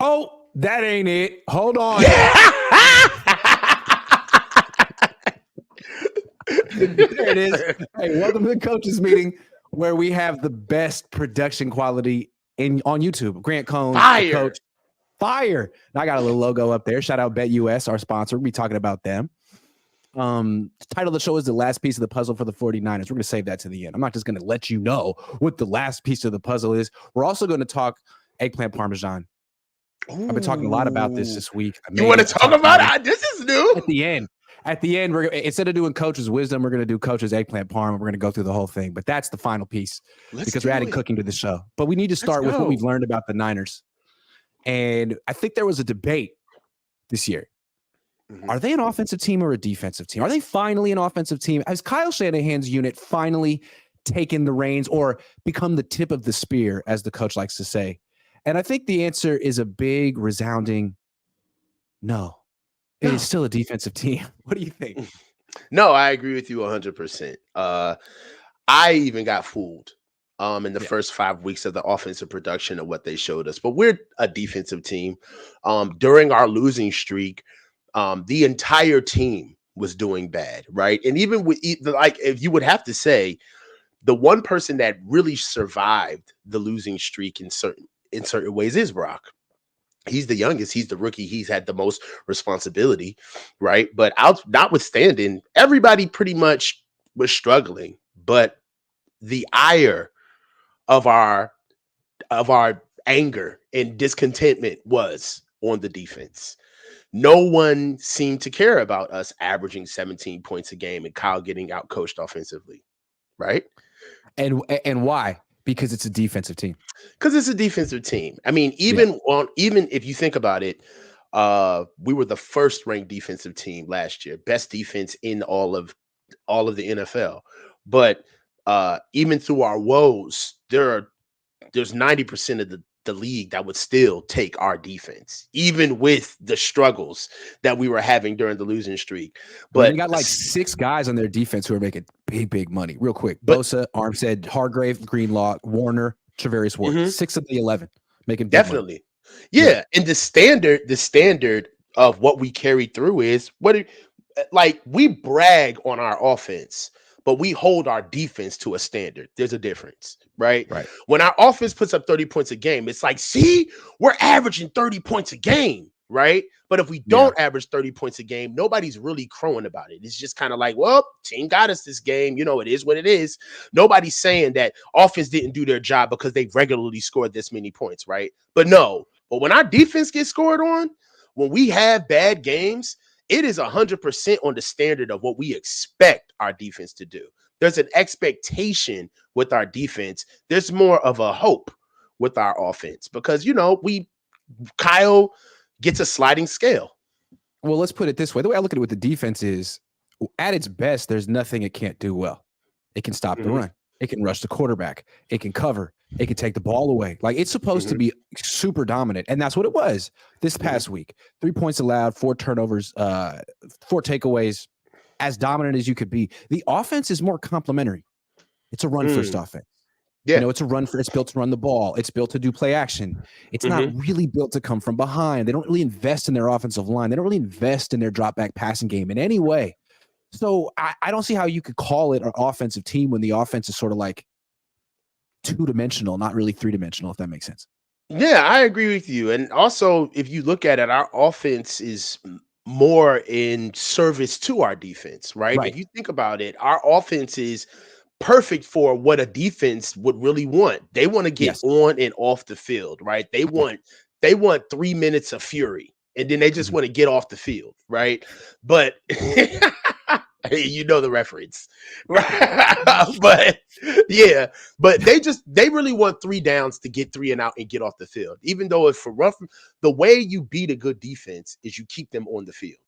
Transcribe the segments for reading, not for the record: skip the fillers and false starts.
Oh, that ain't it. Hold on. There it is. Hey, welcome to the coaches meeting where we have the best production quality on YouTube. Grant Cohn, the coach. Fire. And I got a little logo up there. Shout out BetUS, our sponsor. We'll be talking about them. The title of the show is The Last Piece of the Puzzle for the 49ers. We're going to save that to the end. I'm not just going to let you know what the last piece of the puzzle is. We're also going to talk eggplant parmesan. Ooh. I've been talking a lot about this week. You want to talk about it? This is new. At the end, we're instead of doing coach's wisdom, we're going to do coach's eggplant parm. We're going to go through the whole thing. But that's the final piece because we're adding cooking to the show. But we need to start with what we've learned about the Niners. And I think there was a debate this year. Mm-hmm. Are they an offensive team or a defensive team? Are they finally an offensive team? Has Kyle Shanahan's unit finally taken the reins or become the tip of the spear, as the coach likes to say? And I think the answer is a big, resounding no. It is still a defensive team. What do you think? No, I agree with you 100%. I even got fooled in the first 5 weeks of the offensive production of what they showed us. But we're a defensive team. During our losing streak, the entire team was doing bad, right? And even with if you would have to say, the one person that really survived the losing streak in certain ways is Brock. He's the youngest. He's the rookie. He's had the most responsibility, right? But notwithstanding, everybody pretty much was struggling. But the ire of our anger and discontentment was on the defense. No one seemed to care about us averaging 17 points a game and Kyle getting outcoached offensively, right? And why? Because it's a defensive team. Because it's a defensive team. I mean, even if you think about it, we were the first ranked defensive team last year, best defense in all of the NFL. But even through our woes, there's 90% of the league that would still take our defense, even with the struggles that we were having during the losing streak. But they got like 6 guys on their defense who are making big money. Real quick, Bosa, Armstead, Hargrave, Greenlaw, Warner, Travarius Ward. Mm-hmm. 6 of the 11 making definitely. Yeah, and the standard of what we carry through is we brag on our offense, but we hold our defense to a standard. There's a difference, right? When our offense puts up 30 points a game, it's like, see, we're averaging 30 points a game, right? But if we don't average 30 points a game, nobody's really crowing about it. It's just kind of like, well, team got us this game. You know, it is what it is. Nobody's saying that offense didn't do their job because they regularly scored this many points, right? But when our defense gets scored on, when we have bad games, it is 100% on the standard of what we expect our defense to do. There's an expectation with our defense. There's more of a hope with our offense because, Kyle gets a sliding scale. Well, let's put it this way. The way I look at it with the defense is, at its best, there's nothing it can't do well. It can stop the run. It can rush the quarterback. It can cover. It can take the ball away. Like, it's supposed to be super dominant. And that's what it was this past week. 3 points allowed, 4 turnovers, 4 takeaways, as dominant as you could be. The offense is more complementary. It's a run-first offense. Yeah. It's built to run the ball. It's built to do play action. It's not really built to come from behind. They don't really invest in their offensive line. They don't really invest in their drop back passing game in any way. So I don't see how you could call it an offensive team when the offense is sort of like 2-dimensional, not really 3-dimensional, if that makes sense. Yeah, I agree with you. And also, if you look at it, our offense is more in service to our defense, right? If you think about it, our offense is perfect for what a defense would really want. They want to get on and off the field, right? They want 3 minutes of fury, and then they just want to get off the field, right? But you know the reference, right? but they really want 3 downs to get 3 and out and get off the field. Even though the way you beat a good defense is you keep them on the field.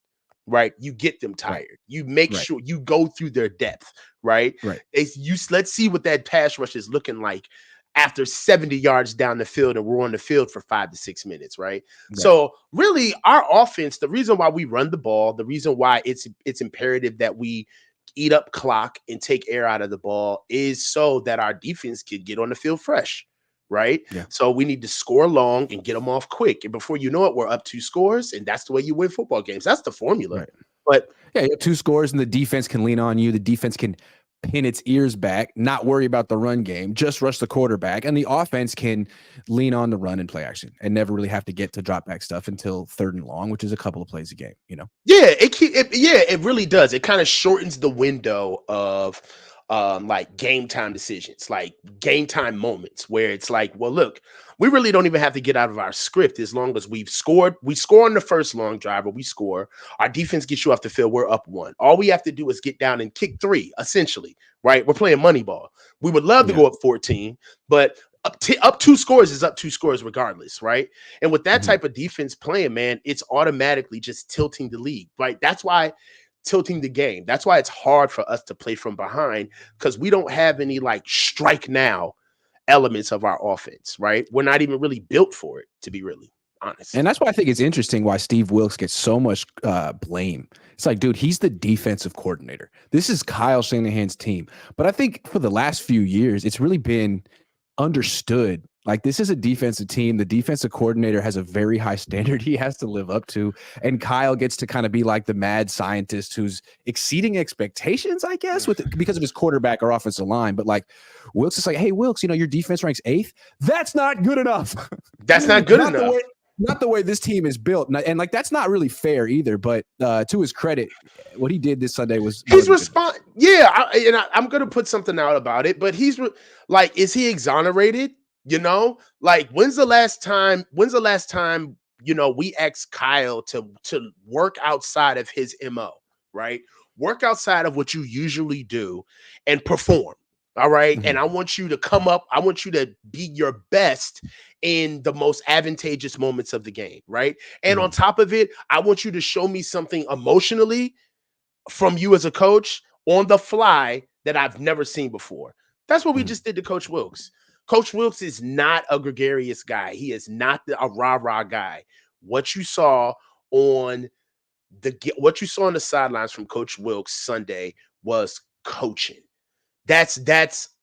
Right, you get them tired. You make sure you go through their depth. Right. Let's see what that pass rush is looking like after 70 yards down the field, and we're on the field for 5 to 6 minutes. Right. So really, our offense, the reason why we run the ball, the reason why it's imperative that we eat up clock and take air out of the ball is so that our defense can get on the field fresh. right? Yeah. So we need to score long and get them off quick. And before you know it, we're up 2 scores, and that's the way you win football games. That's the formula. Right. But yeah, you have 2 scores and the defense can lean on you. The defense can pin its ears back, not worry about the run game, just rush the quarterback. And the offense can lean on the run and play action and never really have to get to drop back stuff until 3rd and long, which is a couple of plays a game, you know? yeah, it really does. It kind of shortens the window of like game time decisions, like game time moments where it's like, well, look, we really don't even have to get out of our script as long as we've scored. We score on the first long drive, or we score. Our defense gets you off the field. We're up 1. All we have to do is get down and kick 3, essentially, right? We're playing money ball. We would love to go up 14, but up 2 scores is up 2 scores regardless, right? And with that type of defense playing, man, it's automatically just tilting the league, right? That's why tilting the game. That's why it's hard for us to play from behind, because we don't have any like strike now elements of our offense, right? We're not even really built for it, to be really honest. And that's why I think it's interesting why Steve Wilks gets so much blame. It's like, dude, he's the defensive coordinator. This is Kyle Shanahan's team. But I think for the last few years, it's really been understood. Like, this is a defensive team. The defensive coordinator has a very high standard he has to live up to. And Kyle gets to kind of be like the mad scientist who's exceeding expectations, I guess, because of his quarterback or offensive line. But like, Wilks is like, hey, Wilks, you know, your defense ranks 8th. That's not good enough. That's not good enough. Not the way this team is built. And like, that's not really fair either. But to his credit, what he did this Sunday was he's respond. Yeah. I'm going to put something out about it, but he's like, is he exonerated? You know, like when's the last time, you know, we asked Kyle to work outside of his MO, right? Work outside of what you usually do and perform. All right. And I want you to come up. I want you to be your best in the most advantageous moments of the game. Right. And on top of it, I want you to show me something emotionally from you as a coach on the fly that I've never seen before. That's what we just did to Coach Wilks. Coach Wilks is not a gregarious guy. He is not a rah-rah guy. What you saw on the sidelines from Coach Wilks Sunday was coaching. That's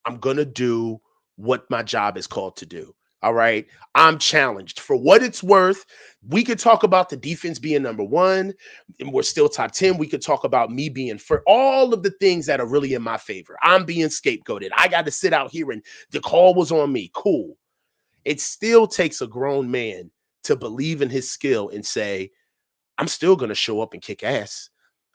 I'm gonna do what my job is called to do. All right. I'm challenged. For what it's worth, we could talk about the defense being number 1, and we're still top 10. We could talk about me being for all of the things that are really in my favor. I'm being scapegoated. I got to sit out here and the call was on me. Cool. It still takes a grown man to believe in his skill and say, I'm still going to show up and kick ass.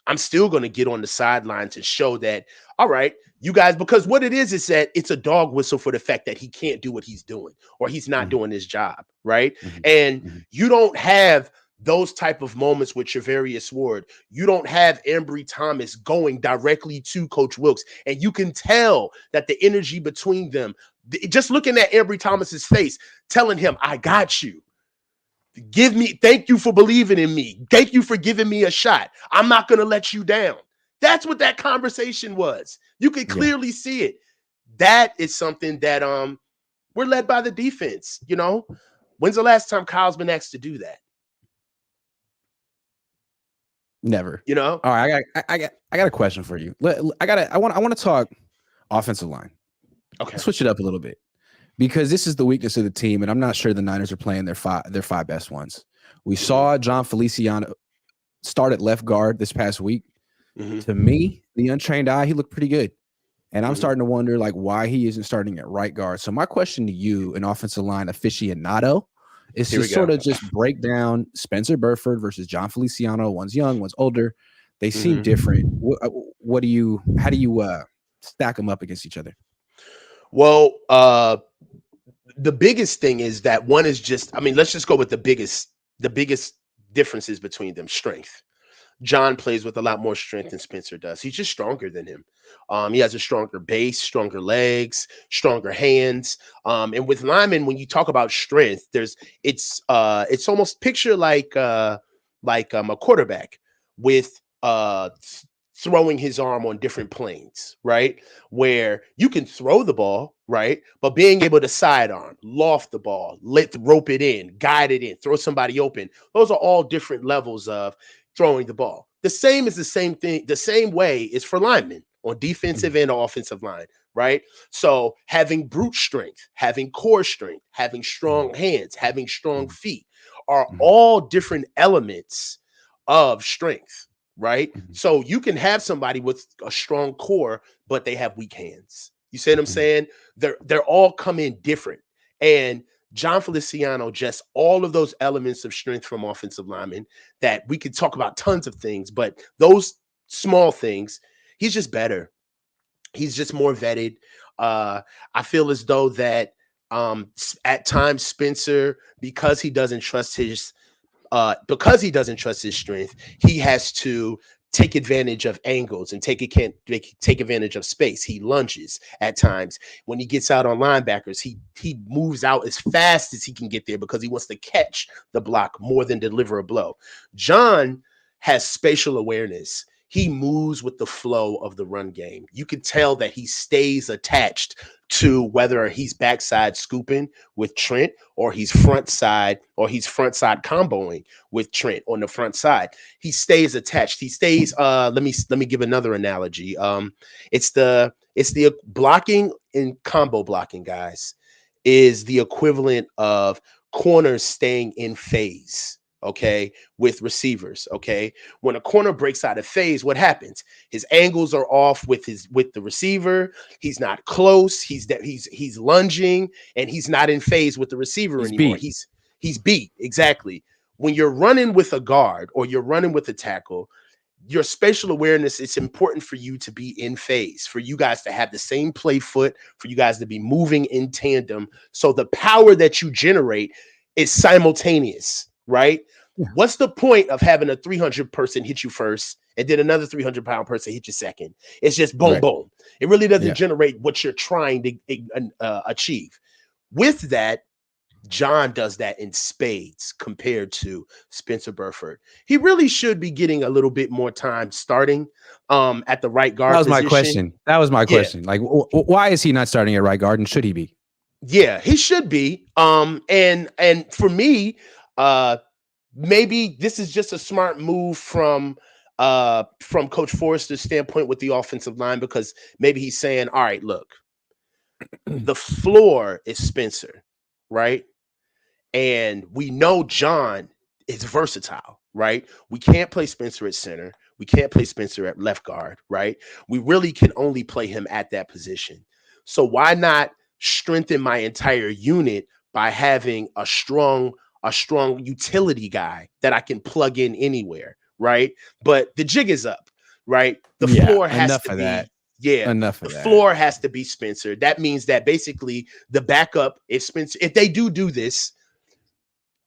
I'm still going to get on the sidelines and show that, all right, you guys, because what it is that it's a dog whistle for the fact that he can't do what he's doing or he's not doing his job, right? And you don't have those type of moments with Trevarius Ward. You don't have Amry Thomas going directly to Coach Wilks, and you can tell that the energy between them, just looking at Amry Thomas's face, telling him, I got you. Thank you for believing in me. Thank you for giving me a shot. I'm not going to let you down. That's what that conversation was. You could clearly see it. That is something that we're led by the defense. You know, when's the last time Kyle's been asked to do that? Never. You know. All right, I got a question for you. I want to talk offensive line. Okay, switch it up a little bit, because this is the weakness of the team, and I'm not sure the Niners are playing their five best ones. We saw John Feliciano start at left guard this past week. To me, the untrained eye, he looked pretty good. And I'm starting to wonder, like, why he isn't starting at right guard. So my question to you, an offensive line aficionado, is to sort of just break down Spencer Burford versus John Feliciano. One's young, one's older. They seem different. How do you stack them up against each other? Well, the biggest thing is that one is just, I mean, let's just go with the biggest differences between them. Strength. John plays with a lot more strength than Spencer does. He's just stronger than him. He has a stronger base, stronger legs, stronger hands. And with linemen, when you talk about strength, it's almost picture like a quarterback with throwing his arm on different planes, right? Where you can throw the ball, right? But being able to sidearm, loft the ball, rope it in, guide it in, throw somebody open. Those are all different levels of throwing the ball. The same way is for linemen on defensive and offensive line, right? So having brute strength, having core strength, having strong hands, having strong feet are all different elements of strength, right? So you can have somebody with a strong core, but they have weak hands. You see what I'm saying? They're all come in different. And John Feliciano, just all of those elements of strength from offensive linemen that we could talk about tons of things, but those small things, he's just better. He's just more vetted. I feel as though that at times Spencer, because he doesn't trust his strength, he has to take advantage of angles and take advantage of space. He lunges at times. When he gets out on linebackers, he moves out as fast as he can get there because he wants to catch the block more than deliver a blow. John has spatial awareness. He moves with the flow of the run game. You can tell that he stays attached to whether he's backside scooping with Trent or he's front side comboing with Trent on the front side. He stays attached. He stays let me give another analogy. It's the blocking in combo blocking, guys, is the equivalent of corners staying in phase. Okay, with receivers. Okay, when a corner breaks out of phase, what happens? His angles are off with the receiver. He's not close. He's lunging, and he's not in phase with the receiver anymore. Beat. He's beat. Exactly. When you're running with a guard or you're running with a tackle, your spatial awareness, it's important for you to be in phase, for you guys to have the same play foot, for you guys to be moving in tandem. So the power that you generate is simultaneous, right? Yeah. What's the point of having a 300 person hit you first and then another 300-pound person hit you second? It's just boom, boom. It really doesn't generate what you're trying to achieve. With that, John does that in spades compared to Spencer Burford. He really should be getting a little bit more time starting at the right guard position. That was my question. Like, why is he not starting at right guard, and should he be? Yeah, he should be. And for me, maybe this is just a smart move from Coach Forrester's standpoint with the offensive line, because maybe he's saying, all right, look, the floor is Spencer, right? And we know John is versatile, right? We can't play Spencer at center. We can't play Spencer at left guard, right? We really can only play him at that position. So why not strengthen my entire unit by having a strong utility guy that I can plug in anywhere, right? But the jig is up, right? The floor has to be enough of the that. floor has to be Spencer. That means that basically the backup, if they do this,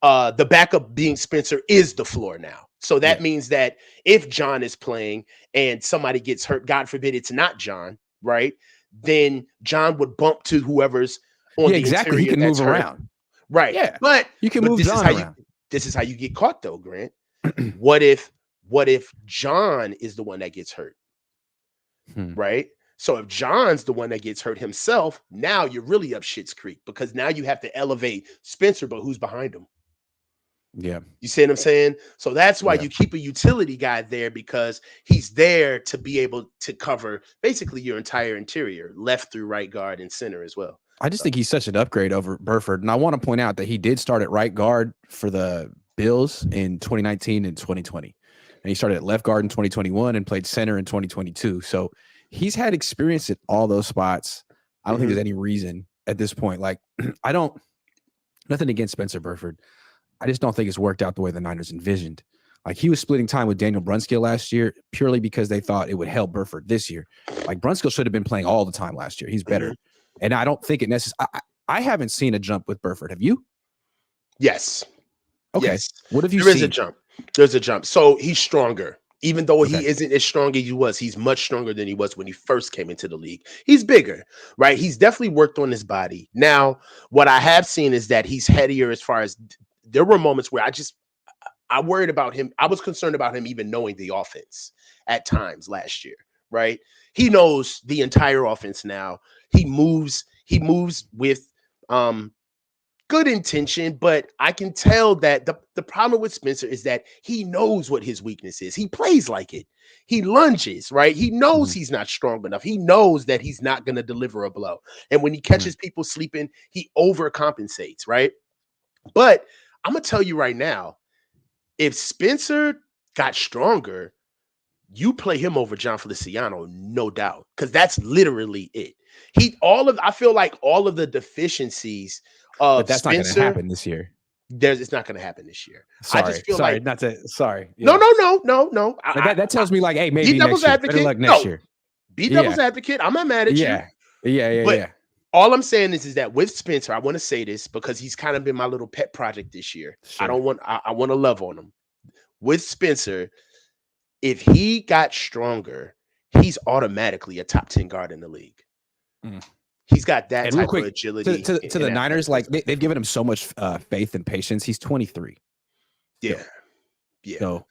the backup being Spencer is the floor now. So that means that if John is playing and somebody gets hurt, God forbid it's not John, right? Then John would bump to whoever's on the exactly. interior. He can move around. Right. Yeah. But you can move John around. This is how you get caught though, Grant. What if John is the one that gets hurt? Right? So if John's the one that gets hurt himself, now you're really up shit's creek, because now you have to elevate Spencer, but who's behind him? Yeah. You see what I'm saying? So that's why you keep a utility guy there, because he's there to be able to cover basically your entire interior, left through right guard and center as well. I just think he's such an upgrade over Burford. And I want to point out that he did start at right guard for the Bills in 2019 and 2020. And he started at left guard in 2021 and played center in 2022. So he's had experience at all those spots. I don't think there's any reason at this point. Like, nothing against Spencer Burford. I just don't think it's worked out the way the Niners envisioned. Like, he was splitting time with Daniel Brunskill last year purely because they thought it would help Burford this year. Like, Brunskill should have been playing all the time last year. He's better. And I don't think it necessarily – I haven't seen a jump with Burford. Have you? Yes. Okay. Yes. What have you seen? There is a jump. There's a jump. So he's stronger. Even though he isn't as strong as he was, he's much stronger than he was when he first came into the league. He's bigger, right? He's definitely worked on his body. Now, what I have seen is that he's headier as far as – there were moments where I worried about him. I was concerned about him even knowing the offense at times last year, right? He knows the entire offense now. He moves with good intention, but I can tell that the problem with Spencer is that he knows what his weakness is. He plays like it. He lunges, right? He knows he's not strong enough. He knows that he's not going to deliver a blow. And when he catches people sleeping, he overcompensates, right? But I'm going to tell you right now, if Spencer got stronger, you play him over John Feliciano, no doubt, because that's literally it. I feel like all of the deficiencies of But that's Spencer, not going to happen this year. it's not going to happen this year. Sorry, I just feel sorry, like not to. Sorry. no. That tells me like, hey, maybe Be next devil's year. advocate. Better luck next year. Be devil's advocate. I'm not mad at you. Yeah. All I'm saying is that with Spencer, I want to say this because he's kind of been my little pet project this year. Sure. I want to love on him. With Spencer, if he got stronger, he's automatically a top 10 guard in the league. He's got that type of agility. To the Niners, like they've given him so much faith and patience. He's 23. Yeah. So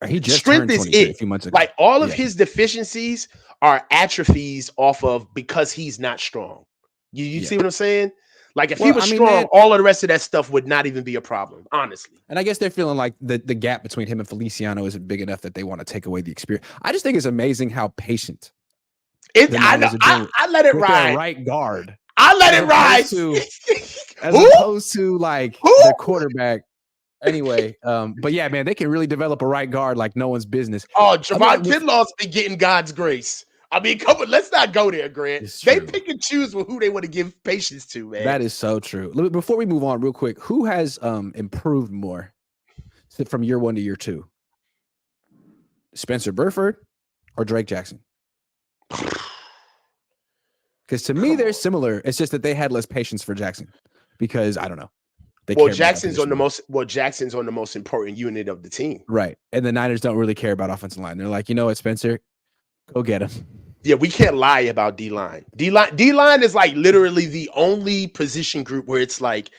he just strength turned 23 a few months ago. Like all of his deficiencies are atrophies off of because he's not strong. You see what I'm saying? Like if he was strong, all of the rest of that stuff would not even be a problem, honestly. And I guess they're feeling like the gap between him and Feliciano isn't big enough that they want to take away the experience. I just think it's amazing how patient. I let it ride. Right guard. I let it ride. As opposed to like the quarterback. Anyway, but yeah, man, they can really develop a right guard like no one's business. Oh, Javon Kinlaw's been getting God's grace. I mean, come on, let's not go there, Grant. They pick and choose who they want to give patience to, man. That is so true. Before we move on real quick, who has improved more from year 1 to year 2? Spencer Burford or Drake Jackson? Because to me, they're similar. It's just that they had less patience for Jackson because I don't know. Jackson's on the most important unit of the team. Right. And the Niners don't really care about offensive line. They're like, you know what, Spencer? Go get him. Yeah, we can't lie about D-line. D-line is like literally the only position group where it's like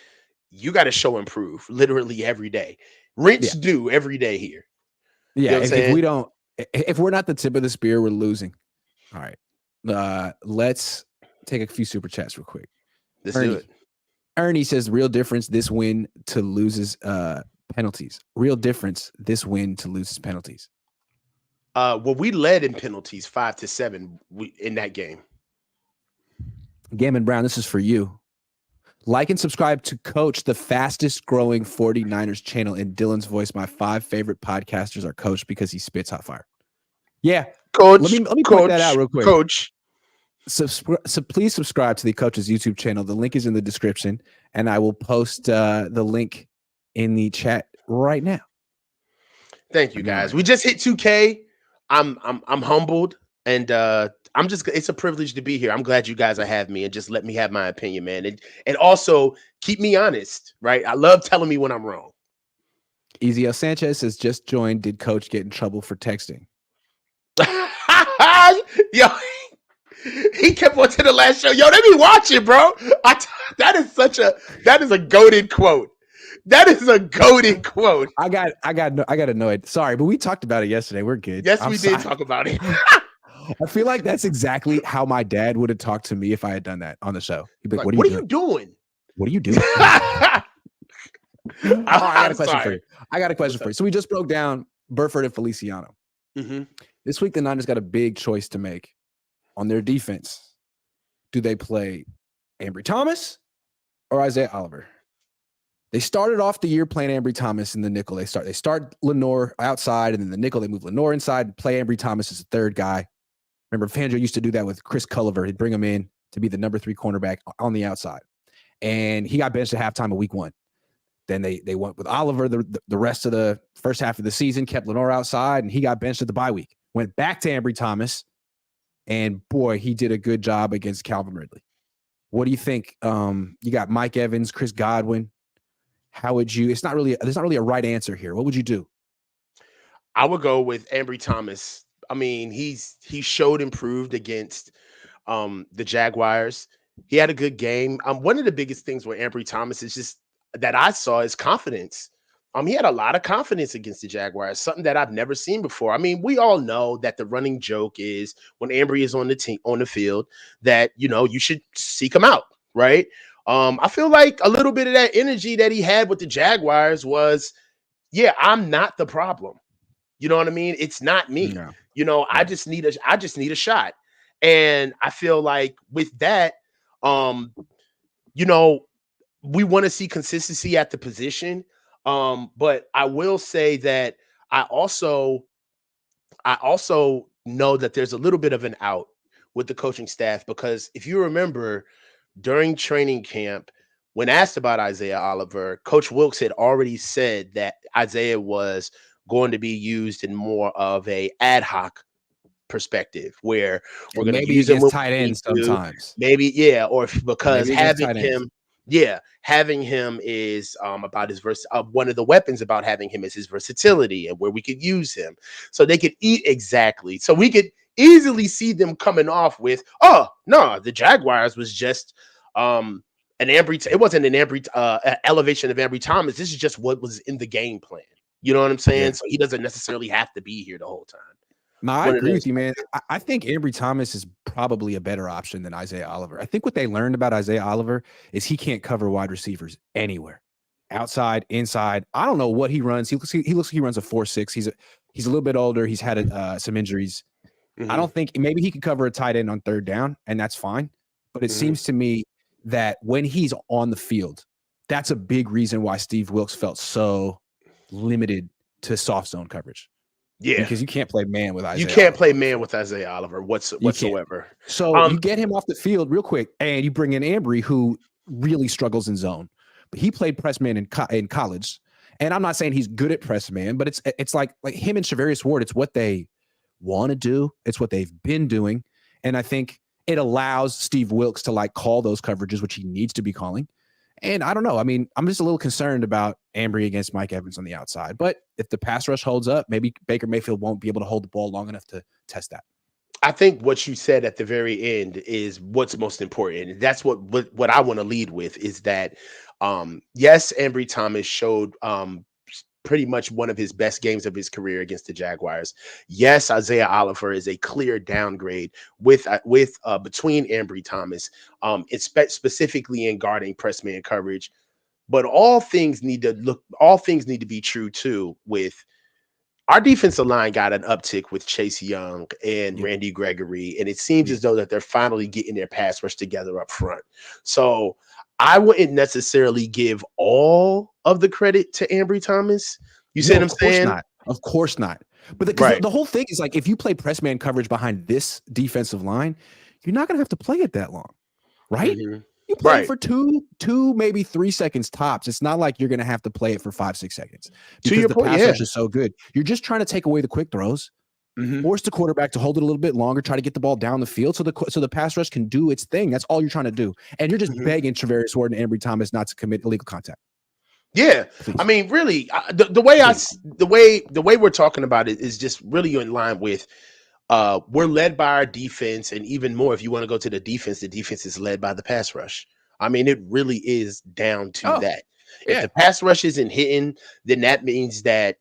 you got to show improve literally every day. Rinse do every day here. Yeah, if we're not the tip of the spear, we're losing. All right. Let's take a few super chats real quick. Let's do it. Ernie says real difference this win to loses penalties. Real difference this win to loses penalties. Well, we led in penalties 5-7 in that game. Gammon Brown, this is for you. Like and subscribe to Coach, the fastest growing 49ers channel in Dylan's voice. My 5 favorite podcasters are Coach because he spits hot fire. Yeah. Coach, let me point that out real quick. Coach. So please subscribe to the Coach's YouTube channel. The link is in the description, and I will post the link in the chat right now. Thank you, guys. We just hit 2K. I'm humbled, and it's a privilege to be here. I'm glad you guys are having me and just let me have my opinion, man. And also keep me honest, right? I love telling me when I'm wrong. Ezekiel Sanchez has just joined. Did Coach get in trouble for texting? Yo, he kept on to the last show. Yo, they be watching, bro. That is a goated quote. That is a goated quote. I got annoyed. Sorry, but we talked about it yesterday. We're good. Yes, we did talk about it. I feel like that's exactly how my dad would have talked to me if I had done that on the show. He'd be like, what are you doing? What are you doing? I got a question for you. So we just broke down Burford and Feliciano. Mm-hmm. This week, the Niners got a big choice to make on their defense. Do they play Amry Thomas or Isaiah Oliver? They started off the year playing Amry Thomas in the nickel. They start Lenore outside, and then the nickel, they move Lenore inside and play Amry Thomas as a third guy. Remember, Fangio used to do that with Chris Culliver. He'd bring him in to be the number 3 cornerback on the outside. And he got benched at halftime of week 1. Then they went with Oliver the rest of the first half of the season, kept Lenore outside, and he got benched at the bye week. Went back to Amry Thomas, and boy, he did a good job against Calvin Ridley. What do you think? You got Mike Evans, Chris Godwin. How would you? There's not really a right answer here. What would you do? I would go with Amry Thomas. I mean, he showed improved against the Jaguars. He had a good game. One of the biggest things with Amry Thomas is just that I saw is confidence. He had a lot of confidence against the Jaguars, something that I've never seen before. I mean, we all know that the running joke is when Amry is on the field that, you should seek him out, right? I feel like a little bit of that energy that he had with the Jaguars was, yeah, I'm not the problem. You know what I mean? It's not me. Yeah. I Yeah. just need a shot. And I feel like with that, um, you know, we want to see consistency at the position. But I will say that I also I also know that there's a little bit of an out with the coaching staff because if you remember during training camp, when asked about Isaiah Oliver, Coach Wilkes had already said that Isaiah was going to be used in more of a ad hoc perspective where we're And going to maybe use him against when tight we need ends to. sometimes. Maybe, yeah, or because Maybe against tight ends. having him is about his one of the weapons about having him is his versatility and where we could use him. So they could eat exactly. So we could easily see them coming off with, oh no, the Jaguars was just an Ambry. It wasn't an Ambry elevation of Ambry Thomas. This is just what was in the game plan. You know what I'm saying? Yeah. So he doesn't necessarily have to be here the whole time. No, I One of agree those. with you, man. I think Ambry Thomas is probably a better option than Isaiah Oliver. I think what they learned about Isaiah Oliver is he can't cover wide receivers anywhere, outside, inside. I don't know what he runs. He looks like he runs a 4.6. He's a little bit older. He's had some injuries. I don't think maybe he could cover a tight end on third down, and that's fine. But it seems to me that when he's on the field, that's a big reason why Steve Wilkes felt so limited to soft zone coverage. Yeah, Because you can't play man with Isaiah. you can't Oliver play on the man field. with Isaiah Oliver You can't. whatsoever. So you get him off the field real quick, and you bring in Amry, who really struggles in zone. But he played press man in college, and I'm not saying he's good at press man, but it's like him and Charvarius Ward. It's what they want to do. It's what they've been doing, and I think it allows Steve Wilkes to like call those coverages, which he needs to be calling. And I don't know. I mean, I'm just a little concerned about Amry against Mike Evans on the outside. But if the pass rush holds up, maybe Baker Mayfield won't be able to hold the ball long enough to test that. I think what you said at the very end is what's most important. And that's what I want to lead with is that yes, Ambry Thomas showed pretty much one of his best games of his career against the Jaguars. Yes, Isaiah Oliver is a clear downgrade with between Ambry Thomas, specifically in guarding press man coverage. But all things need to be true too with our defensive line got an uptick with Chase Young and Randy Gregory, and it seems as though that they're finally getting their pass rush together up front. So I wouldn't necessarily give all of the credit to Ambry Thomas. You see what I'm saying? Of course not. But the whole thing is like if you play press man coverage behind this defensive line, you're not going to have to play it that long, right? You play for two, maybe 3 seconds tops. It's not like you're going to have to play it for 5-6 seconds because the pass rush is so good. You're just trying to take away the quick throws, force the quarterback to hold it a little bit longer, try to get the ball down the field so the pass rush can do its thing. That's all you're trying to do. And you're just begging Charvarius Ward and Ambry Thomas not to commit illegal contact. Yeah, please. I mean, really, the way we're talking about it is just really in line with. We're led by our defense, and even more, if you want to go to the defense is led by the pass rush. I mean, it really is down to that. If the pass rush isn't hitting, then that means that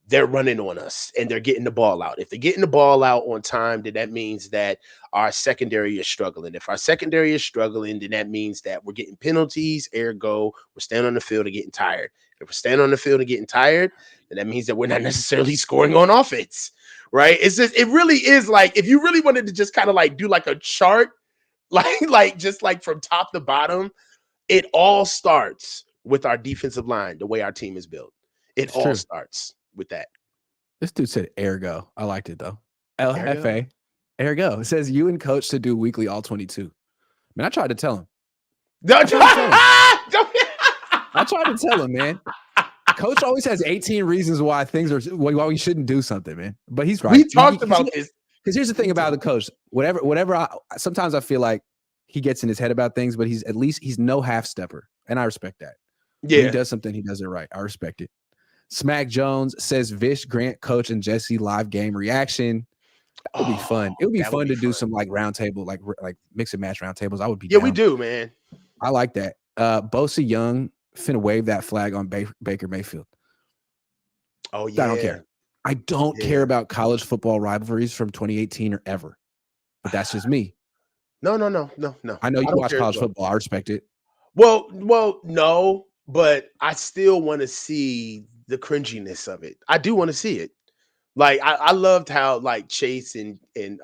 they're running on us and they're getting the ball out. If they're getting the ball out on time, then that means that our secondary is struggling. If our secondary is struggling, then that means that we're getting penalties, ergo, we're standing on the field and getting tired. If we're standing on the field and getting tired, then that means that we're not necessarily scoring on offense. Right. It's just, it really is like, if you really wanted to just kind of like do like a chart, like just like from top to bottom, it all starts with our defensive line, the way our team is built. It all starts with that. This dude said ergo. I liked it though. LFA. Ergo. It says you and coach to do weekly all 22. Man, I tried to tell him. I tried to tell him, man. Coach always has 18 reasons why why we shouldn't do something, man. But he's right. We talked about this. Because here's the thing about the coach. Whatever sometimes I feel like he gets in his head about things, but he's no half stepper. And I respect that. Yeah. When he does something, he does it right. I respect it. Smack Jones says Vish, Grant, Coach, and Jesse live game reaction. It would be fun. It would be fun to do some like roundtable, like mix and match roundtables. I would be down. We do, man. I like that. Bosa Young finna wave that flag on Baker Mayfield. Oh, yeah. I don't care. I don't care about college football rivalries from 2018 or ever. But that's just me. No. I know you watch college football. I respect it. Well, no, but I still want to see the cringiness of it. I do want to see it. Like I loved how like Chase and and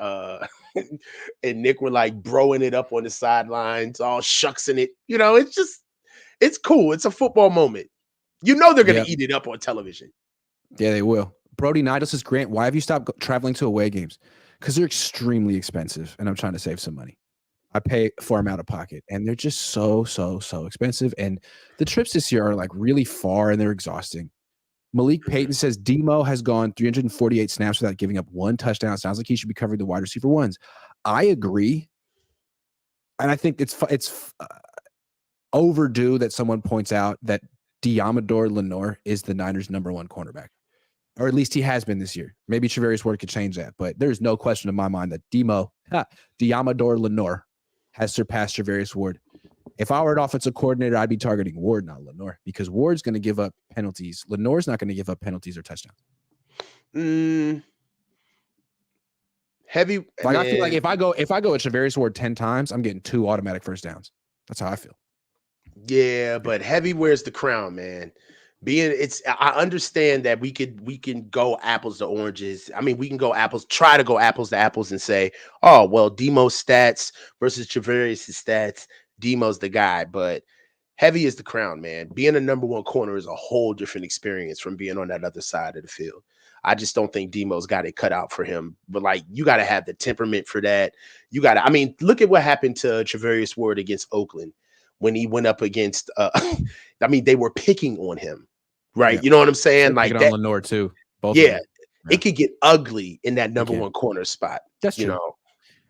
Nick were like broing it up on the sidelines, all shucksing it. You know, it's cool. It's a football moment. You know they're gonna Yeah, eat it up on television. yeah, they will. Brody Knight says, Grant, why have you stopped traveling to away games? Because they're extremely expensive, and I'm trying to save some money. I pay for them out of pocket, and they're just so expensive. And the trips this year are like really far, and they're exhausting. Malik Mhm. Payton says Demo has gone 348 snaps without giving up one touchdown. Sounds like he should be covering the wide receiver ones. I agree, and I think it's overdue that someone points out that Diamador Lenore is the Niners' #1 cornerback, or at least he has been this year. Maybe Travarius Ward could change that, but there's no question in my mind that Diamador Lenore has surpassed Travarius Ward. If I were an offensive coordinator, I'd be targeting Ward, not Lenore, because Ward's going to give up penalties. Lenore's not going to give up penalties or touchdowns. Mm, heavy Like I feel like man. if I go at Travarius Ward 10 times, I'm getting 2 automatic first downs. That's how I feel. Yeah, but heavy wears the crown, man. I understand that we can go apples to oranges. I mean, we can try to go apples to apples and say, oh, well, Demo's stats versus Travarius' stats, Demo's the guy, but heavy is the crown, man. Being a #1 corner is a whole different experience from being on that other side of the field. I just don't think Demo's got it cut out for him. But like, you got to have the temperament for that. I mean, look at what happened to Travarius Ward against Oakland when he went up against I mean, they were picking on him, right? Yeah. You know what I'm saying? They're picking Like on that, Lenore too. Both of yeah. them. It Yeah. could get ugly in that It can. #1 corner spot. That's You true. know,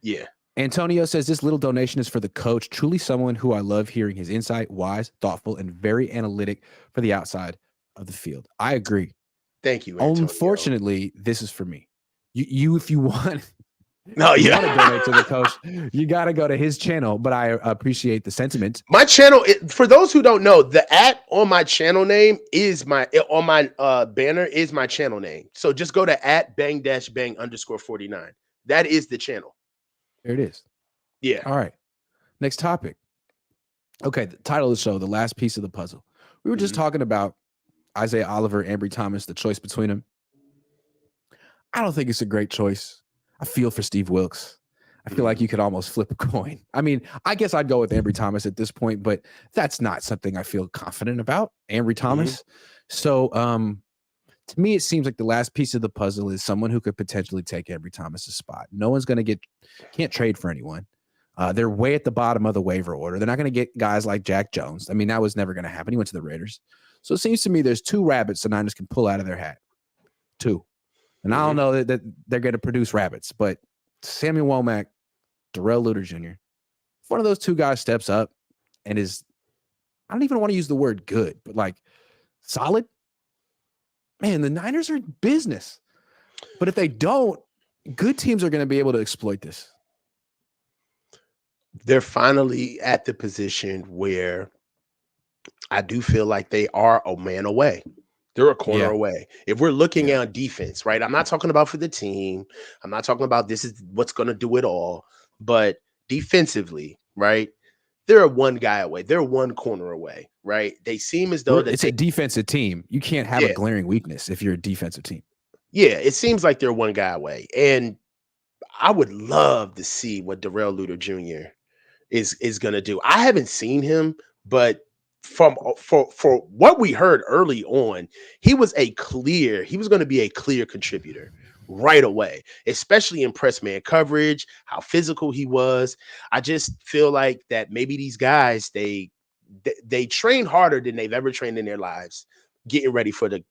yeah. Antonio says this little donation is for the coach. Truly someone who I love hearing his insight, wise, thoughtful, and very analytic for the outside of the field. I agree. Thank you, Antonio. Unfortunately, this is for me. You if you want No, you yeah. want to donate to the coach, you got to go to his channel. But I appreciate the sentiment. My channel, for those who don't know, the @ on my channel name is on my banner is my channel name. So just go to @bang-bang_49. That is the channel. There it is. Yeah. All right. Next topic. Okay, the title of the show, the last piece of the puzzle. We were just talking about Isaiah Oliver, Amry Thomas, the choice between them. I don't think it's a great choice. I feel for Steve Wilkes. I feel like you could almost flip a coin. I mean, I guess I'd go with Amry Thomas at this point, but that's not something I feel confident about, Amry Thomas. So to me, it seems like the last piece of the puzzle is someone who could potentially take Amry Thomas's spot. No one's going to can't trade for anyone. They're way at the bottom of the waiver order. They're not going to get guys like Jack Jones. I mean, that was never going to happen. He went to the Raiders. So it seems to me there's 2 rabbits the Niners can pull out of their hat. 2. And I don't know that they're going to produce rabbits, but Samuel Womack, Darrell Luter Jr., if one of those 2 guys steps up and is, I don't even want to use the word good, but like solid, man, the Niners are in business. But if they don't, good teams are going to be able to exploit this. They're finally at the position where I do feel like they are a man away. They're a corner away. If we're looking at defense, right? I'm not talking about for the team. I'm not talking about this is what's going to do it all. But defensively, right? They're 1 guy away. They're 1 corner away, right? They seem as though it's a defensive team. You can't have a glaring weakness if you're a defensive team. Yeah, it seems like they're 1 guy away. And I would love to see what Darrell Luter Jr. is going to do. I haven't seen him, but for what we heard early on, he was going to be a clear contributor right away, especially in press man coverage, how physical he was. I just feel like that maybe these guys, they train harder than they've ever trained in their lives, getting ready for the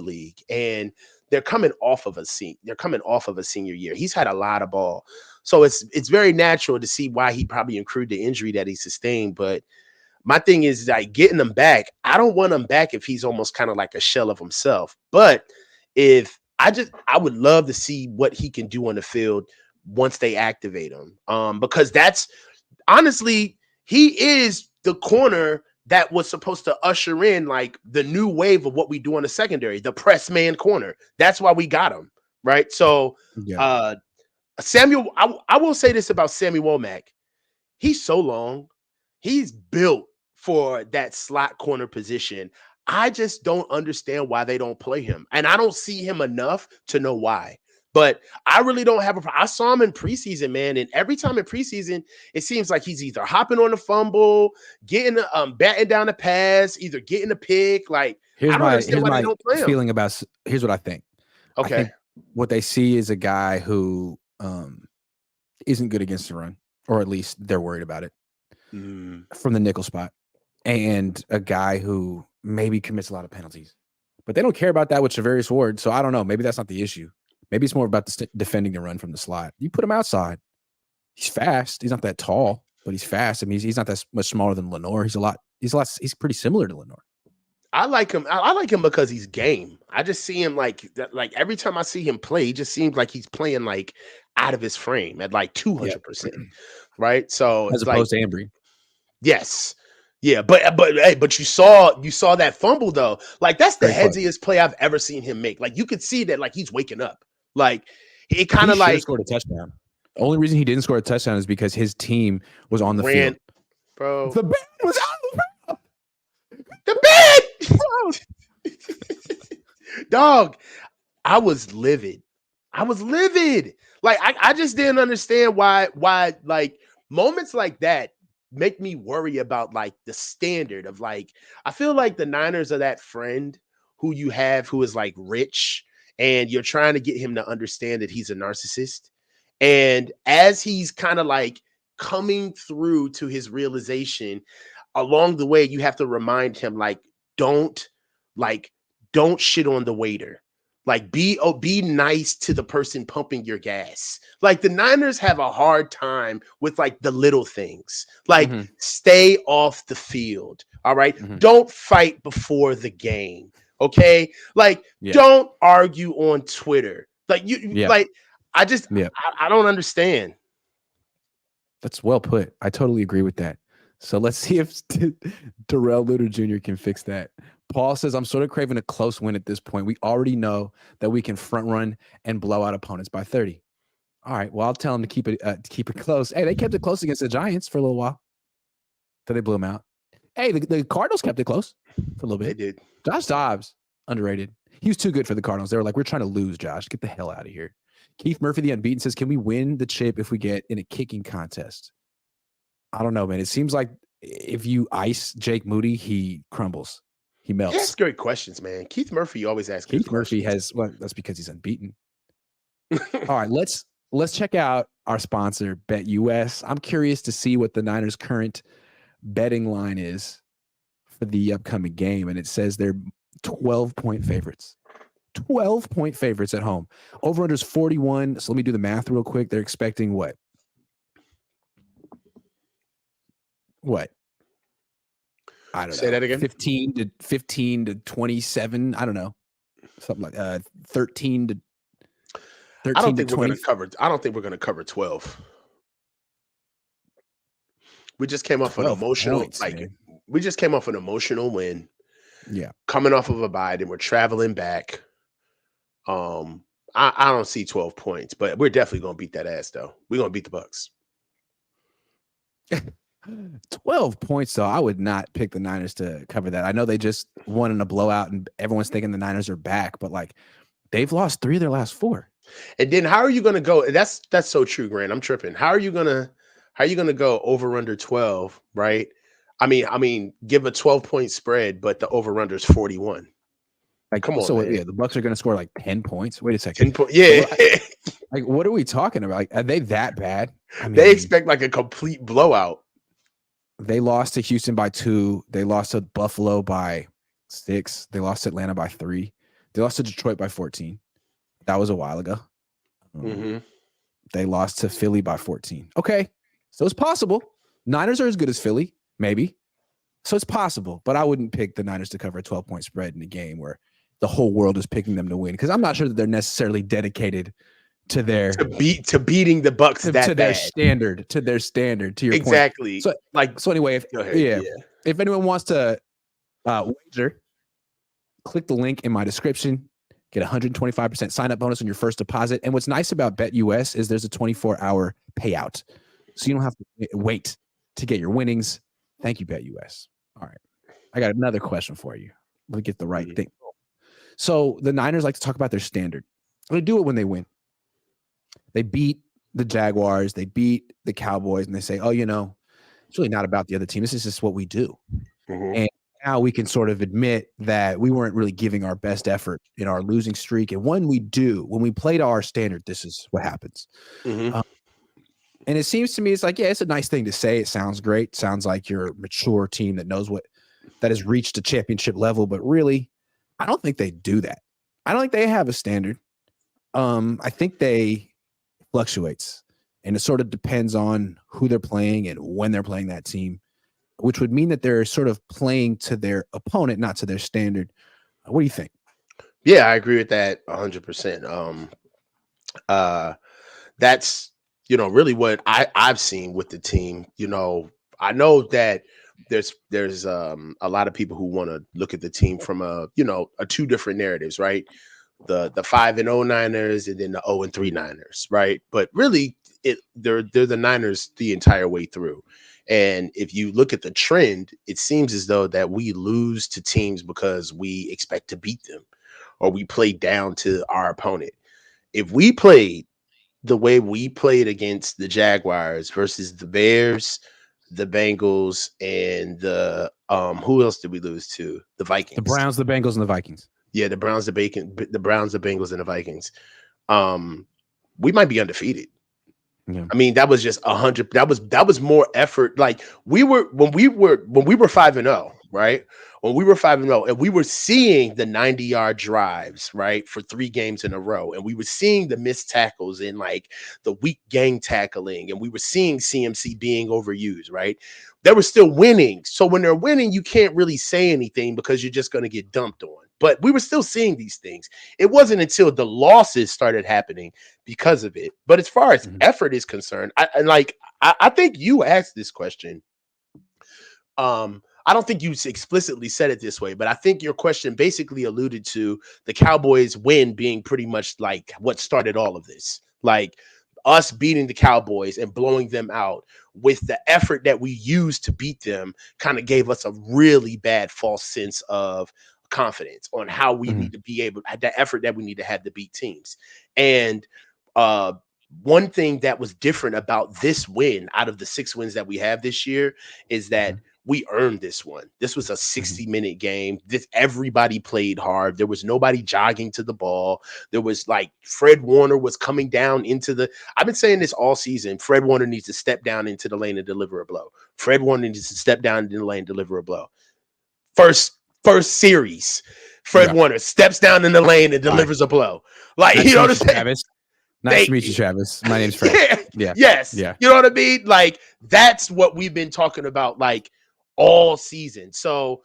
league. And they're coming off of a senior year. He's had a lot of ball. So it's very natural to see why he probably accrued the injury that he sustained. But my thing is like getting him back. I don't want him back if he's almost kind of like a shell of himself. But I would love to see what he can do on the field once they activate him. Because that's honestly, he is the corner that was supposed to usher in like the new wave of what we do on the secondary, the press man corner. That's why we got him. Right. So Samuel, I will say this about Sammy Womack. He's so long. He's built for that slot corner position. I just don't understand why they don't play him. And I don't see him enough to know why. But I really don't have I saw him in preseason, man. And every time in preseason, it seems like he's either hopping on the fumble, getting batting down the pass, either getting a pick. Like, Here's I don't understand why my they don't play him. feeling about. Here's what I think. Okay. I think what they see is a guy who isn't good against the run, or at least they're worried about it from the nickel spot, and a guy who maybe commits a lot of penalties, but they don't care about that with Charvarius Ward. So I don't know. Maybe that's not the issue. Maybe it's more about defending the run from the slot. You put him outside. He's fast. He's not that tall, but he's fast. I mean, he's not that much smaller than Lenore. He's pretty similar to Lenore. I like him. I like him because he's game. I just see him like every time I see him play, he just seems like he's playing like out of his frame at like 200%. Right. So as opposed to Amry. Yes. Yeah, but you saw that fumble though. Like that's the headziest play I've ever seen him make. Like you could see that like he's waking up. Like it kind of like scored a touchdown. The only reason he didn't score a touchdown is because his team was on the field. Bro. The band was out. The band. Dog, I was livid. Like I just didn't understand why like moments like that make me worry about like the standard of like, I feel like the Niners are that friend who you have who is like rich and you're trying to get him to understand that he's a narcissist. And as he's kind of like coming through to his realization along the way, you have to remind him like, don't shit on the waiter. Like be nice to the person pumping your gas. Like the Niners have a hard time with like the little things. Like stay off the field. All right. Don't fight before the game. Okay. Like don't argue on Twitter. Like like I just I don't understand. That's well put. I totally agree with that. So let's see if Darrell Luter Jr. can fix that. Paul says, I'm sort of craving a close win at this point. We already know that we can front run and blow out opponents by 30. All right. Well, I'll tell them to keep it close. Hey, they kept it close against the Giants for a little while. Then they blew them out. Hey, the Cardinals kept it close for a little bit. They did. Josh Dobbs, underrated. He was too good for the Cardinals. They were like, we're trying to lose, Josh. Get the hell out of here. Keith Murphy, the unbeaten, says, can we win the chip if we get in a kicking contest? I don't know, man. It seems like if you ice Jake Moody, he crumbles. He melts. He asks great questions, man. Keith Murphy always asks Keith Murphy has, well, that's because he's unbeaten. All right, let's check out our sponsor, BetUS. I'm curious to see what the Niners' current betting line is for the upcoming game, and it says they're 12-point favorites. 12-point favorites at home. Over-under is 41. So let me do the math real quick. They're expecting what? What? I don't know. Say that again. 15 to 27. I don't know. Something like 13 to 13. I don't think we're going to cover 12. We just came off an emotional we just came off an emotional win. Yeah. Coming off of a bye, and we're traveling back. I don't see 12 points, but we're definitely going to beat that ass though. We're going to beat the Bucks. 12 points, though. I would not pick the Niners to cover that. I know they just won in a blowout, and everyone's thinking the Niners are back, but like they've lost 3 of their last 4. And then how are you going to go? That's so true, Grant. I'm tripping. How are you gonna go over under 12? Right? I mean, give a 12-point spread, but the over under is 41. Like, come on, so man. Yeah, the Bucks are going to score like 10 points. Wait a second. 10 points. Yeah. Like, what are we talking about? Like, are they that bad? I mean, they expect like a complete blowout. They lost to Houston by 2. They lost to Buffalo by 6. They lost to Atlanta by 3. They lost to Detroit by 14. That was a while ago. They lost to Philly by 14. Okay. So it's possible. Niners are as good as Philly, maybe. So it's possible, but I wouldn't pick the Niners to cover a 12-point spread in a game where the whole world is picking them to win, because I'm not sure that they're necessarily dedicated to their beating the Bucks to their standard, to your exactly. Point. So anyway, if anyone wants to wager, click the link in my description. Get 125% sign-up bonus on your first deposit. And what's nice about BetUS is there's a 24-hour payout, so you don't have to wait to get your winnings. Thank you, BetUS. All right. I got another question for you. Let me get the right thing. So the Niners like to talk about their standard. They do it when they win. They beat the Jaguars. They beat the Cowboys. And they say, oh, it's really not about the other team. This is just what we do. And now we can sort of admit that we weren't really giving our best effort in our losing streak. And when we play to our standard, this is what happens. And it seems to me, it's like, yeah, it's a nice thing to say. It sounds great. Sounds like you're a mature team that knows that has reached a championship level. But really, I don't think they do that. I don't think they have a standard. I think they fluctuates. And it sort of depends on who they're playing and when they're playing that team, which would mean that they're sort of playing to their opponent, not to their standard. What do you think? Yeah, I agree with that 100%. That's, really what I've seen with the team. I know that there's a lot of people who want to look at the team from a two different narratives, right? The 5-0 Niners and then the 0-3 Niners, right? But really, they're the Niners the entire way through. And if you look at the trend, it seems as though that we lose to teams because we expect to beat them or we play down to our opponent. If we played the way we played against the Jaguars versus the Bears, the Bengals, and the who else did we lose to? The Vikings. The Browns, the Bengals, and the Vikings. Yeah, the Browns, the Bengals, and the Vikings. We might be undefeated. Yeah. I mean, that was just 100. That was more effort. Like when we were 5-0, right? When we were 5-0, and we were seeing the 90-yard drives, right, for 3 games in a row, and we were seeing the missed tackles and like the weak gang tackling, and we were seeing CMC being overused, right? They were still winning. So when they're winning, you can't really say anything because you're just going to get dumped on. But we were still seeing these things. It wasn't until the losses started happening because of it. But as far as effort is concerned, I think you asked this question. I don't think you explicitly said it this way, but I think your question basically alluded to the Cowboys win being pretty much like what started all of this. Like us beating the Cowboys and blowing them out with the effort that we used to beat them kind of gave us a really bad false sense of confidence on how we need to be able, the effort that we need to have to beat teams. And one thing that was different about this win out of the 6 wins that we have this year is that we earned this one. This was a 60-minute game. Everybody played hard. There was nobody jogging to the ball. There was like Fred Warner was coming down into I've been saying this all season. Fred Warner needs to step down into the lane and deliver a blow. Fred Warner needs to step down into the lane and deliver a blow. First series, Fred Warner steps down in the lane and delivers a blow. Like, nice, you know what I'm saying? Nice to meet you, Travis. My name's Fred. Yes. Yeah. You know what I mean? Like, that's what we've been talking about, like, all season. So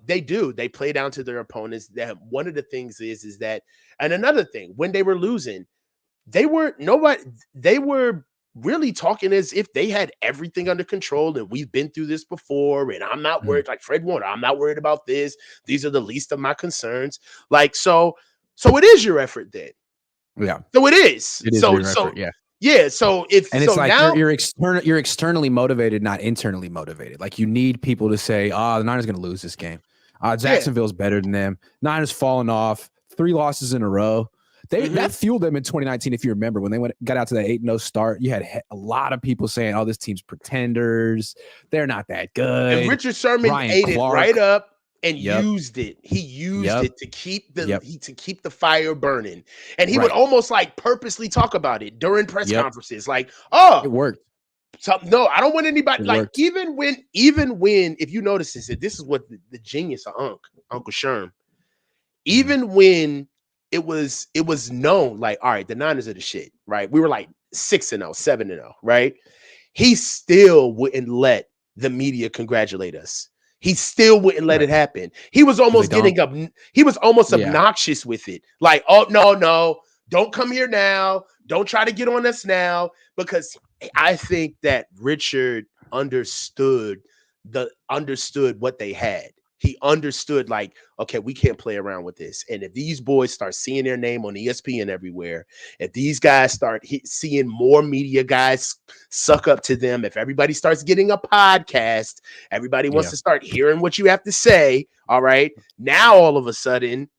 they play down to their opponents. That one of the things is that, and another thing, when they were losing, they were really talking as if they had everything under control and we've been through this before and I'm not worried. Like Fred Warner, I'm not worried about this. These are the least of my concerns. Like, so it is your effort then. Yeah. So it is. It is your effort, yeah. Yeah. So it's like now, you're externally motivated, not internally motivated. Like you need people to say, the Niners going to lose this game. Jacksonville's better than them. Niners falling off 3 losses in a row. That fueled them in 2019. If you remember, when they got out to that 8-0 start, you had a lot of people saying, "Oh, this team's pretenders. They're not that good." And Richard Sherman ate it right up and used it. He used it to keep the fire burning. And he would almost like purposely talk about it during press conferences, like, "Oh, it worked." No, I don't want anybody like even when if you notice this is what the genius of Uncle Sherm. Even when it was known, like, all right, the Niners are the shit, right? We were like 6-0, 7-0, right? He still wouldn't let the media congratulate us. He still wouldn't let it happen. He was almost obnoxious with it. Like, oh, no, don't come here now. Don't try to get on us now. Because I think that Richard understood what they had. he understood like, okay, we can't play around with this. And if these boys start seeing their name on ESPN everywhere, if these guys start seeing more media guys suck up to them, if everybody starts getting a podcast, everybody wants to start hearing what you have to say. All right. Now, all of a sudden,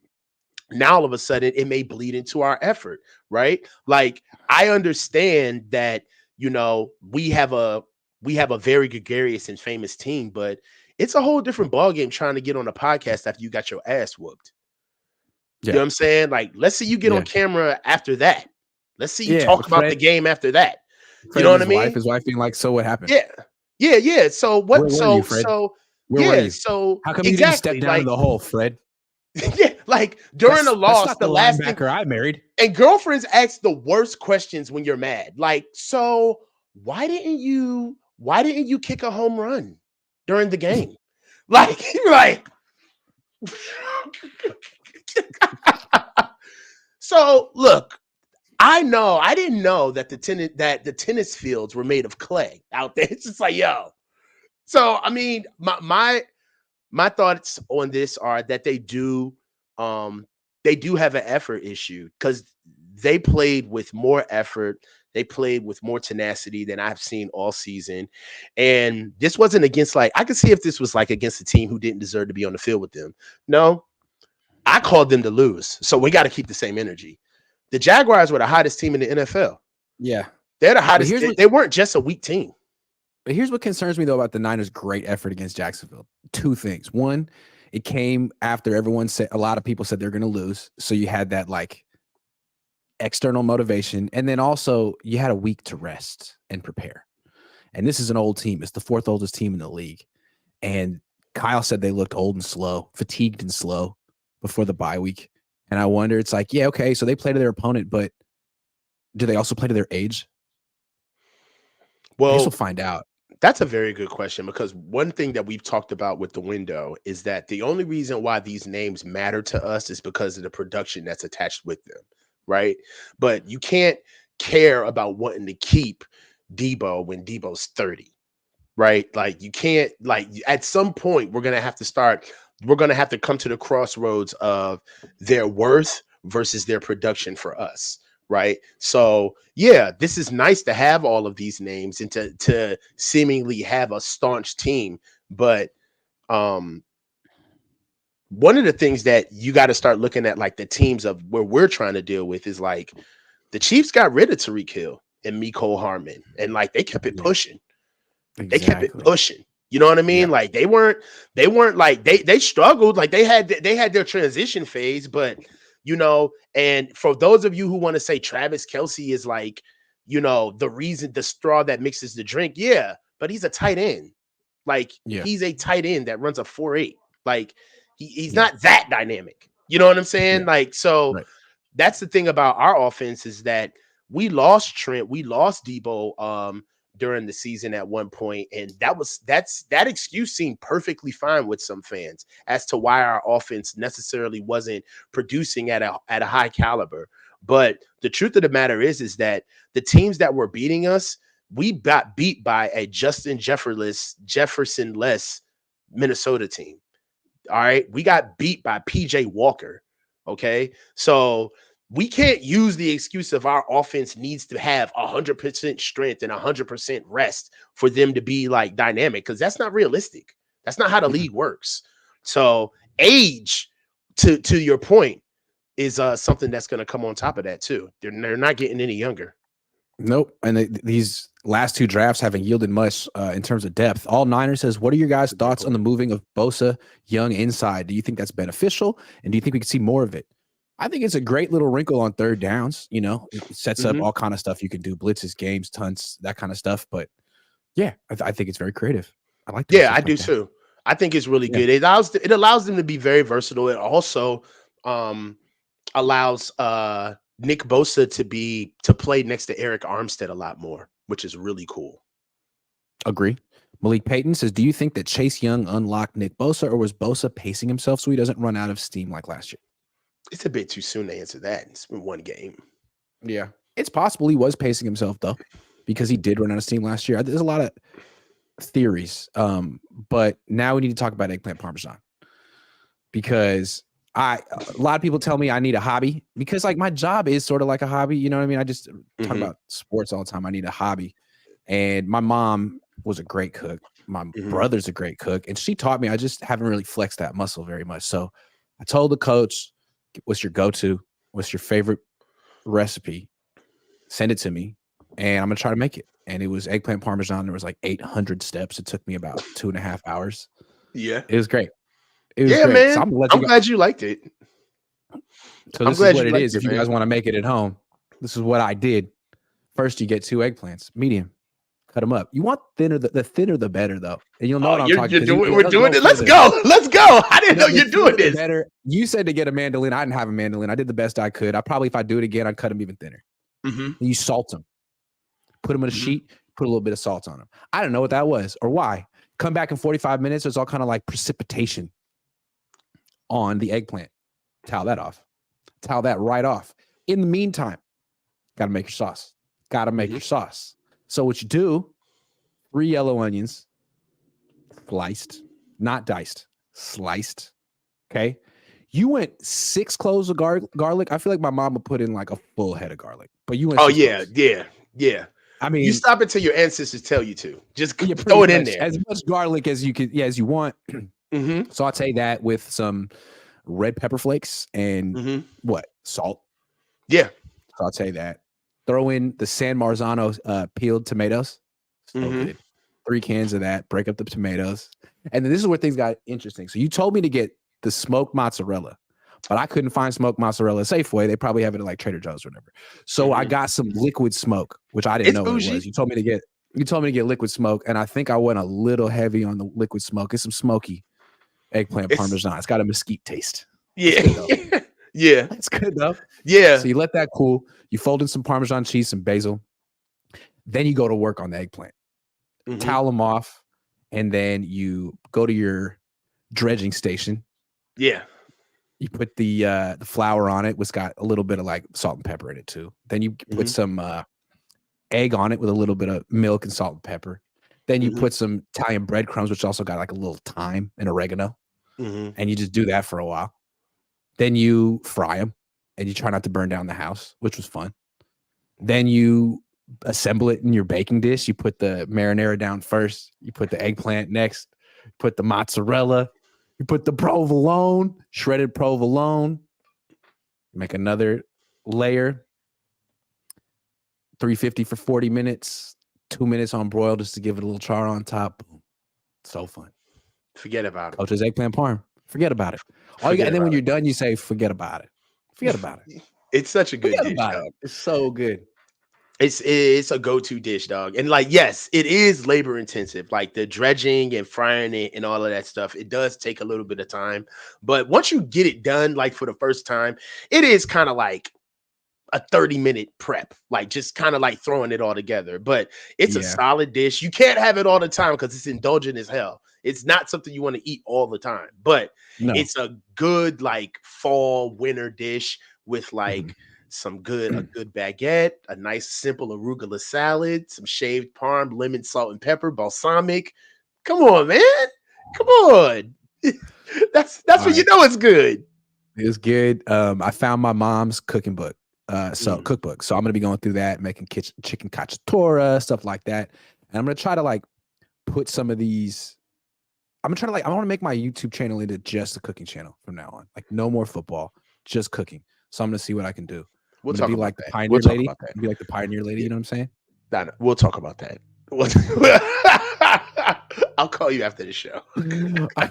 it may bleed into our effort, right? Like, I understand that, you know, we have a very gregarious and famous team, but it's a whole different ballgame trying to get on a podcast after you got your ass whooped. You know what I'm saying? Like, let's see you get on camera after that. Let's see you talk about the game after that. You know what I mean? His wife being like, so what happened? Yeah. So what? Where were you, Fred? Where were you? So how come you didn't step down in the hole, Fred? Yeah, like during the loss, the last linebacker thing, I married. And girlfriends ask the worst questions when you're mad. Like, so why didn't you kick a home run during the game? like. So look, I didn't know that the tennis fields were made of clay out there. It's just like, yo. So I mean, my thoughts on this are that they do have an effort issue because they played with more effort. They played with more tenacity than I've seen all season. And this wasn't against, like, I could see if this was like against a team who didn't deserve to be on the field with them. No, I called them to lose. So we got to keep the same energy. The Jaguars were the hottest team in the NFL. Yeah. They're the hottest. They weren't just a weak team. But here's what concerns me, though, about the Niners' great effort against Jacksonville. Two things. One, it came after a lot of people said they're going to lose. So you had that, like, external motivation. And then also you had a week to rest and prepare. And this is an old team. It's the fourth oldest team in the league. And Kyle said they looked old and slow, fatigued and slow before the bye week. And I wonder, it's like, yeah, okay, so they play to their opponent, but do they also play to their age? Well, I guess we'll find out. That's a very good question, because one thing that we've talked about with the window is that the only reason why these names matter to us is because of the production that's attached with them, right? But you can't care about wanting to keep Debo when Debo's 30, right? Like, you can't, like, at some point we're going to have to come to the crossroads of their worth versus their production for us. Right. So, yeah, this is nice to have all of these names and to seemingly have a staunch team. But one of the things that you got to start looking at, like the teams of where we're trying to deal with, is like the Chiefs got rid of Tyreek Hill and Mecole Hardman, and like they kept it pushing. Exactly. They kept it pushing. You know what I mean? Yeah. Like they weren't like they struggled. Like they had their transition phase, but you know, and for those of you who want to say Travis Kelce is like, you know, the straw that mixes the drink. Yeah, but he's a tight end. Like, he's a tight end that runs a 4.8. Like he's not that dynamic. You know what I'm saying? Yeah. Like, so that's the thing about our offense, is that we lost Trent, we lost Debo during the season at one point, and that excuse seemed perfectly fine with some fans as to why our offense necessarily wasn't producing at a high caliber. But the truth of the matter is that the teams that were beating us, we got beat by a Justin Jefferson-less Minnesota team. All right, we got beat by PJ Walker. Okay, so we can't use the excuse of our offense needs to have 100% strength and 100% rest for them to be like dynamic, because that's not realistic. That's not how the league works. So age, to your point, is something that's going to come on top of that too. They're not getting any younger. Nope. And these last two drafts haven't yielded much in terms of depth. All Niners says, what are your guys' thoughts on the moving of Bosa Young inside? Do you think that's beneficial? And do you think we could see more of it? I think it's a great little wrinkle on third downs. You know, it sets up all kind of stuff you can do, blitzes, games, tons, that kind of stuff. But yeah, I think it's very creative. I like that. Yeah, I do too. I think it's really good. It allows them to be very versatile. It also allows Nick Bosa to play next to Eric Armstead a lot more, which is really cool. Agree. Malik Payton says, do you think that Chase Young unlocked Nick Bosa, or was Bosa pacing himself so he doesn't run out of steam like last year? It's a bit too soon to answer that. It's been one game. Yeah. It's possible he was pacing himself, though, because he did run out of steam last year. There's a lot of theories, but now we need to talk about eggplant parmesan. because a lot of people tell me I need a hobby because like my job is sort of like a hobby. You know what I mean? I just talk about sports all the time. I need a hobby. And my mom was a great cook. My brother's a great cook. And she taught me. I just haven't really flexed that muscle very much. So I told the coach, what's your go-to? What's your favorite recipe? Send it to me. And I'm going to try to make it. And it was eggplant parmesan. There was like 800 steps. It took me about 2.5 hours. Yeah. It was great. It was great. Man. So I'm glad you liked it. So this is what it is. If you guys want to make it at home, this is what I did. First, you get 2 eggplants, medium. Cut them up. You want thinner, the thinner the better, though. And you'll know what I'm talking about. We're doing it. Let's go. Let's go. I didn't know you're doing this. Better. You said to get a mandolin. I didn't have a mandolin. I did the best I could. If I do it again, I'd cut them even thinner. And you salt them. Put them in a sheet. Put a little bit of salt on them. I don't know what that was or why. Come back in 45 minutes. There's all kind of like precipitation on the eggplant. Towel that off. Towel that right off. In the meantime, got to make your sauce. Got to make your sauce. So what you do, 3 yellow onions, sliced, not diced, sliced. Okay. You went 6 cloves of garlic. I feel like my mom would put in like a full head of garlic, but you went. Oh yeah, cloves. Yeah. I mean, you stop until your ancestors tell you to. Just throw it in there. As much garlic as you can, as you want. Saute that with some red pepper flakes and salt. Yeah. Saute that. Throw in the San Marzano peeled tomatoes. So good. 3 cans of that. Break up the tomatoes. And then this is where things got interesting. So you told me to get the smoked mozzarella, but I couldn't find smoked mozzarella at Safeway. They probably have it at like Trader Joe's or whatever. So I got some liquid smoke, which I didn't know what it was. You told me to get liquid smoke, and I think I went a little heavy on the liquid smoke. It's some smoky eggplant parmesan. It's got a mesquite taste. Yeah. Yeah. It's good though. Yeah. So you let that cool. You fold in some Parmesan cheese, some basil. Then you go to work on the eggplant. Towel them off. And then you go to your dredging station. Yeah. You put the flour on it, which got a little bit of like salt and pepper in it too. Then you put some egg on it with a little bit of milk and salt and pepper. Then you put some Italian breadcrumbs, which also got like a little thyme and oregano. And you just do that for a while. Then you fry them and you try not to burn down the house, which was fun. Then you assemble it in your baking dish. You put the marinara down first. You put the eggplant next. Put the mozzarella. You put the provolone, shredded provolone. Make another layer. 350 for 40 minutes. 2 minutes on broil just to give it a little char on top. Boom. So fun. Forget about it. Coach's eggplant parm. Forget about it. All you got, and then when you're done, you say, forget about it. Forget about it. It's such a good dish, dog. It's so good. It's a go-to dish, dog. And like, yes, it is labor intensive. Like the dredging and frying it and all of that stuff. It does take a little bit of time. But once you get it done, like for the first time, it is kind of like a 30-minute prep, like just kind of like throwing it all together. But it's a solid dish. You can't have it all the time because it's indulgent as hell. It's not something you want to eat all the time, but it's a good like fall winter dish with like a good baguette, a nice simple arugula salad, some shaved parm, lemon, salt, and pepper, balsamic. Come on, man. Come on. That's when you know it's good. It's good. I found my mom's cooking book. Cookbook. So I'm gonna be going through that, making chicken cacciatora, stuff like that. And I'm gonna try to like put some of these. I want to make my YouTube channel into just a cooking channel from now on. Like no more football, just cooking. So I'm gonna see what I can do. We'll talk about like the pioneer lady. Be like the pioneer lady. You know what I'm saying? We'll talk about that. I'll call you after the show.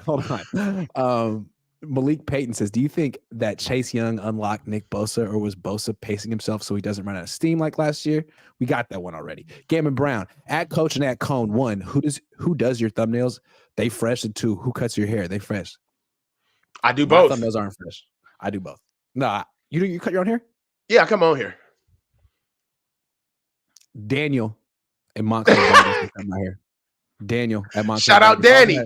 Hold on. Malik Payton says, do you think that Chase Young unlocked Nick Bosa, or was Bosa pacing himself so he doesn't run out of steam like last year? We got that one already. Gammon Brown, at Coach and at Cohn. 1, who does your thumbnails? They fresh. And 2, who cuts your hair? They fresh. I do both. My thumbnails aren't fresh. I do both. No, you cut your own hair? Yeah, I come on here. Daniel and Montclair cut my hair. Daniel at Montclair. Shout out Danny.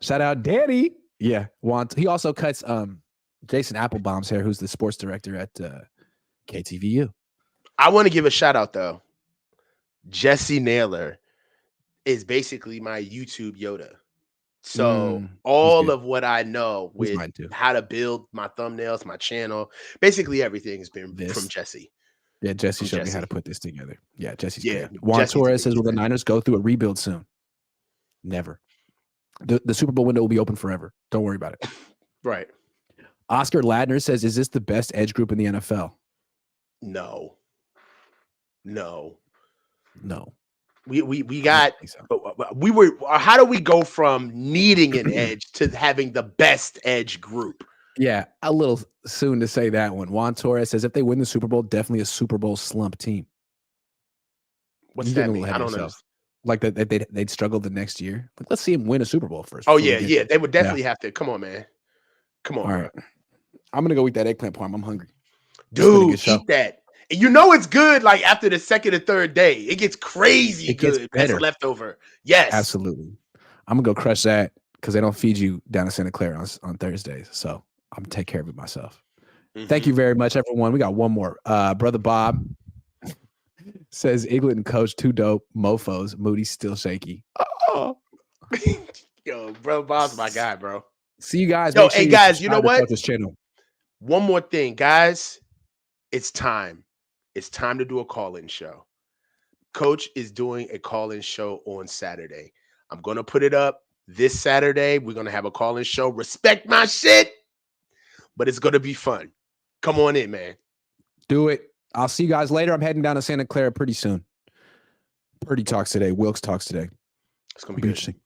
Shout out Danny. Yeah, he also cuts Jason Applebaum's hair, who's the sports director at KTVU. I want to give a shout out though. Jesse Naylor is basically my YouTube Yoda. So He's all good. of what I know He's with mine too. how to build my thumbnails, my channel, basically everything has been from This. Jesse. Yeah, Jesse From showed me how Jesse. to put this together. Yeah, Jesse's Yeah, good. Juan Jesse's Torres says, will the amazing. Niners go through a rebuild soon? Never. The Super Bowl window will be open forever. Don't worry about it. Right. Oscar Ladner says, is this the best edge group in the NFL? No. No. No. We I got don't think so. we were how do we go from needing an edge to having the best edge group? Yeah, a little soon to say that one. Juan Torres says, if they win the Super Bowl, definitely a Super Bowl slump team. What's You're that getting a mean? little ahead I of don't yourself. understand. Like that they'd struggle the next year. Like, let's see him win a Super Bowl first. Oh before we yeah, get yeah. there. They would Yeah. definitely have to. Come on, man. Come on, All bro. right. I'm gonna go eat that eggplant parm. I'm hungry. It's been a good Dude, show. eat that. And you know it's good like after the second or third day. It gets crazy It gets good as a better. leftover. Yes. Absolutely. I'm gonna go crush that because they don't feed you down in Santa Clara on Thursdays. So I'm gonna take care of it myself. Thank you very much, everyone. We got one more. Brother Bob says Eaglet and Coach too dope. Mofos. Moody's still shaky. Oh. Yo, bro, Bob's my guy, bro. See you guys. Yo, Make sure hey you guys, you know subscribe to what? Coach's channel. One more thing, guys. It's time. It's time to do a call-in show. Coach is doing a call-in show on Saturday. I'm going to put it up this Saturday. We're going to have a call-in show. Respect my shit, but it's going to be fun. Come on in, man. Do it. I'll see you guys later. I'm heading down to Santa Clara pretty soon. Purdy talks today. Wilkes talks today. It's going to be good. Interesting.